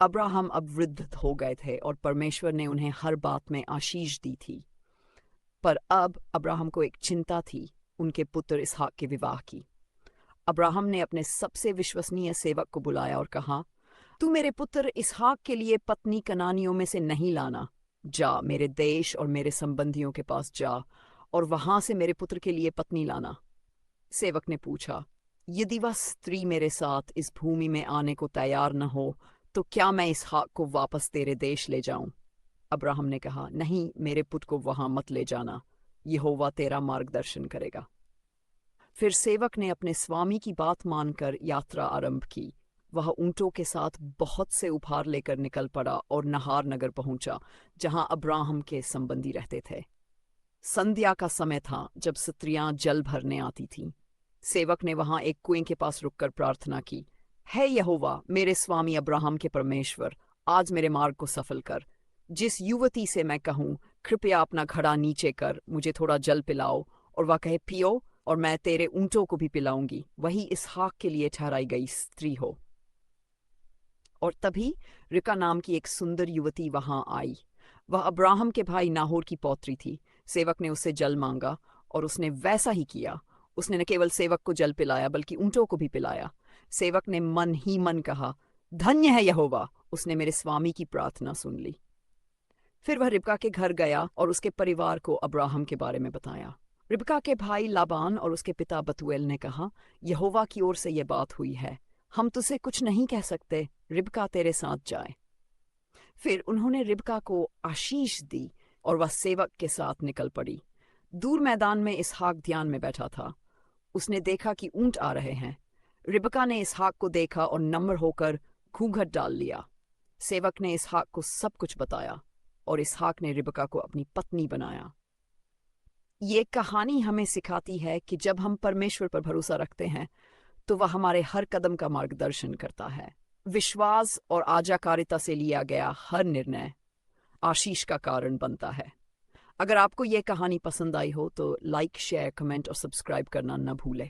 Abraham अब वृद्ध हो गए थे और परमेश्वर ने उन्हें हर बात में आशीष दी थी। पर अब अब्राहम को एक चिंता थी, उनके पुत्र इसहाक के विवाह की। अब्राहम ने अपने सबसे विश्वसनीय सेवक को बुलाया और कहा, तू मेरे पुत्र इसहाक के लिए पत्नी कनानियों में से नहीं लाना। जा, मेरे देश और मेरे संबंधियों के पास जा और वहां से मेरे पुत्र के लिए पत्नी लाना। सेवक ने पूछा, यदि वह स्त्री मेरे साथ इस भूमि में आने को तैयार न हो तो क्या मैं इसहाक को वापस तेरे देश ले जाऊं? अब्राहम ने कहा, नहीं, मेरे पुत्र को वहां मत ले जाना, यहोवा तेरा मार्गदर्शन करेगा। फिर सेवक ने अपने स्वामी की बात मानकर यात्रा आरंभ की। वह ऊंटों के साथ बहुत से उपहार लेकर निकल पड़ा और नहार नगर पहुंचा, जहां अब्राहम के संबंधी रहते थे। संध्या का समय था जब स्त्रियां जल भरने आती थीं। सेवक ने वहां एक कुएं के पास रुककर प्रार्थना की, हे यहोवा, मेरे स्वामी अब्राहम के परमेश्वर, आज मेरे मार्ग को सफल कर। जिस युवती से मैं कहूं, कृपया अपना घड़ा नीचे कर, मुझे थोड़ा जल पिलाओ, और वह कहे, पियो, और मैं तेरे ऊंटों को भी पिलाऊंगी, वही इसहाक के लिए ठहराई गई स्त्री हो। और तभी रिका नाम की एक सुंदर युवती वहां आई। वह अब्राहम के भाई नाहोर की पौत्री थी। सेवक ने उससे जल मांगा और उसने वैसा ही किया। उसने न केवल सेवक को जल पिलाया बल्कि ऊंटों को भी पिलाया। सेवक ने मन ही मन कहा, धन्य है यहोवा, उसने मेरे स्वामी की प्रार्थना सुन ली। फिर वह रिबका के घर गया और उसके परिवार को अब्राहम के बारे में बताया। रिबका के भाई लाबान और उसके पिता बतूएल ने कहा, यहोवा की ओर से यह बात हुई है, हम तुझसे कुछ नहीं कह सकते, रिबका तेरे साथ जाए। फिर उन्होंने रिबका को आशीष दी और वह सेवक के साथ निकल पड़ी। दूर मैदान में इसहाक ध्यान में बैठा था। उसने देखा कि ऊंट आ रहे हैं। रिबका ने इसहाक को देखा और नम्र होकर घूंघट डाल लिया। सेवक ने इसहाक को सब कुछ बताया और इसहाक ने रिबका को अपनी पत्नी बनाया। ये कहानी हमें सिखाती है कि जब हम परमेश्वर पर भरोसा रखते हैं तो वह हमारे हर कदम का मार्गदर्शन करता है। विश्वास और आज्ञाकारिता से लिया गया हर निर्णय आशीष का कारण बनता है। अगर आपको यह कहानी पसंद आई हो तो लाइक, शेयर, कमेंट और सब्सक्राइब करना न भूलें।